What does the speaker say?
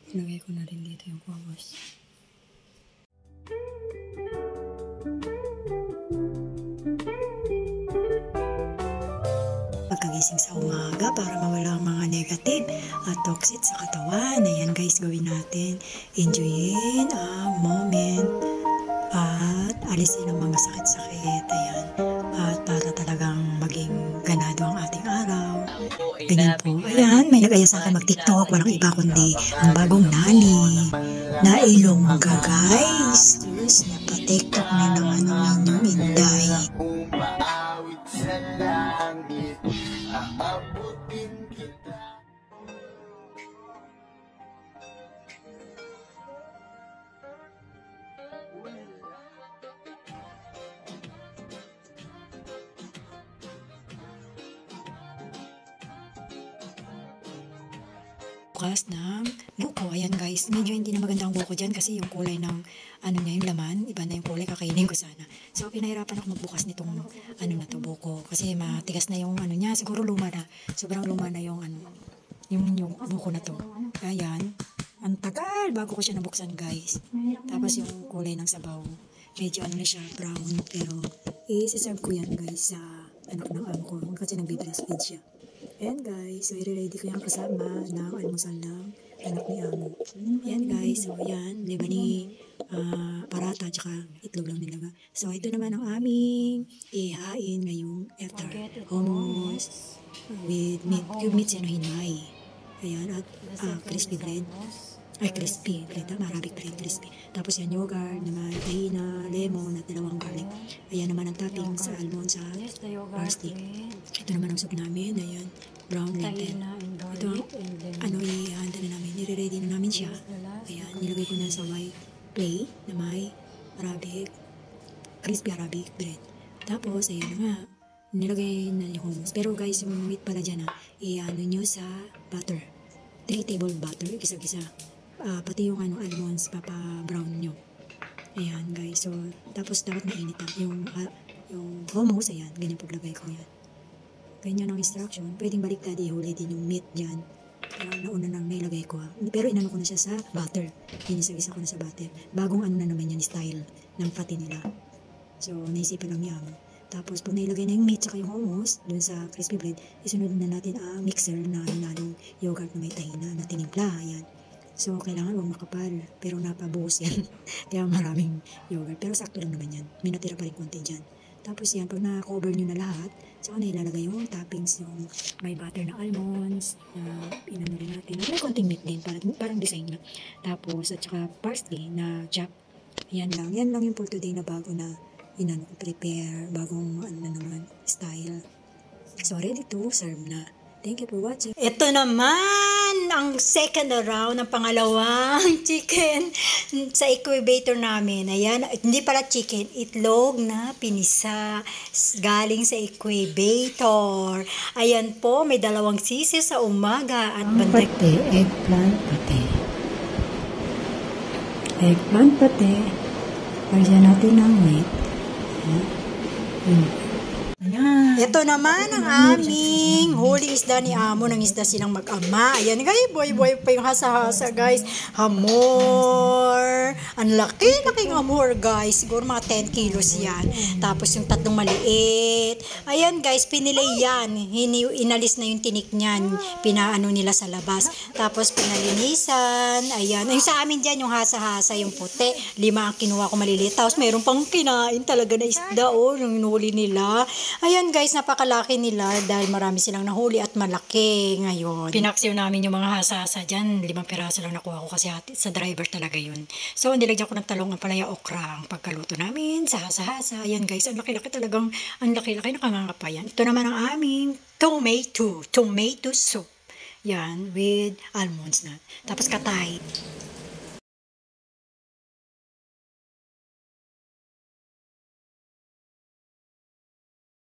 Ilagay ko na rin dito yung hummus. Pagkagising sa umaga para mawala ang mga negative at toxic sa katawan. Ayan guys, gawin natin. Enjoyin ang moment at alisin ang mga sakit-sakit. Ayan. At para talagang maging ganado ang ating araw. Ganyan po. Ayan, may nag-aya sa akin mag-TikTok. Walang iba kundi ang bagong nani na Ilongga guys. Diyos, napa-TikTok na naman ang inyong inday. Umaawit sa langit, aabutin kita. Bukas ng buko. Ayan guys, medyo hindi na maganda ang buko dyan kasi yung kulay ng ano niya, yung laman, iba na yung kulay, kakainin ko sana. So pinahirapan ako magbukas nitong ano na to, buko, kasi matigas na yung ano niya, siguro luma na, sobrang luma na yung ano, yung buko na to. Ayan, ang tagal bago ko siya nabuksan guys. Tapos yung kulay ng sabaw, medyo ano na siya, brown, pero i-serve ko yan guys sa anak ng amo ko kasi nagbe-breastfeed siya. Ayan guys, so i-ready ko yung kasama ng almusal ng anak ni amo. Ayan guys, so ayan, di ba ni parata tsaka itlog lang nilaga. So ito naman ang aming ihain ngayong after hummus with meat, cube meat sino hinay. Ayan, at crispy bread. Ay, crispy bread, Arabic bread, crispy. Tapos yan, yogurt, naman, tahina, lemon, at dalawang garlic. Ayan naman ang topping sa almonds, sa parsley. Ito naman ang soup namin, ayan, brown lentil. Ito, ano, ihanda na namin, nire-ready na namin siya. Ayan, nilagay ko na sa white plate na may Arabic, crispy Arabic bread. Tapos, ayan na nga, nilagay na yung hummus. Pero guys, yung meat pala dyan, i-ano nyo sa butter. 3 table butter, gisa-gisa. Pati yung ano, almonds, papa-brown nyo. Ayan guys, so tapos dapat mainit yung hummus, ayan, ganyan paglagay ko yan. Ganyan ang instruction. Pwedeng baliktad, ihuli din yung meat dyan. Pero nauna nang nailagay ko. Pero inano ko na siya sa butter. Inisa-gisa ko na sa butter. Bagong ano na naman yan, style ng pati nila. So, naisipan lang niya. Tapos, pag nailagay na yung meat saka yung hummus, dun sa crispy bread, isunod na natin ang mixer na hinalong yogurt na may tahina na tinimpla. Ayan. So, kailangan huwag makapal. Pero napabuhos yan. Kaya maraming yogurt. Pero sakto lang naman yan. May natira pa rin konti dyan. Tapos yan, pag na-cover nyo na lahat, saka na ilalagay yung toppings, yung may butter na almonds, na inano rin natin. May konting meat din, parang design na. Tapos, at saka parsley na chop. Yan lang. Yan lang yung for today na bago na prepare. Bagong ano na naman, style. So, ready to serve na. Thank you for watching. Ito naman ang second round ng pangalawang chicken sa incubator namin. Ayan, hindi pala chicken, itlog na pinisa galing sa incubator. Ayan po, may 2 sisi sa umaga at pati, eggplant pati. Eggplant pati. Lagyan natin ng meat. Ito naman ang aming huling isda ni amo. Nang isda silang mag-ama. Ayan guys, boy pa yung hasa-hasa guys. Hamor. Ang laki-laking hamor guys. Siguro mga 10 kilos yan. Tapos yung 3 maliit. Ayan guys, pinilay yan. Inalis na yung tinik niyan. Pinaano nila sa labas. Tapos pinalinisan. Ayan. Yung sa amin dyan, yung hasa-hasa, yung puti. 5 ang kinuha ko maliliit. Tapos mayroon pang kinain talaga na isda. Yung hinuli nila. Ayan guys, napakalaki nila dahil marami silang nahuli at malaki ngayon. Pinaksiw namin yung mga hasa-hasa dyan. 5 piraso lang nakuha ko kasi sa driver talaga yun. So, nilagyan ko ng talong ang palaya okra ang pagkaluto namin sa hasa-hasa. Ayan guys, ang laki-laki talagang, ang laki-laki nakangangapayan. Ito naman ang aming tomato soup. Yan, with almonds na. Tapos katay.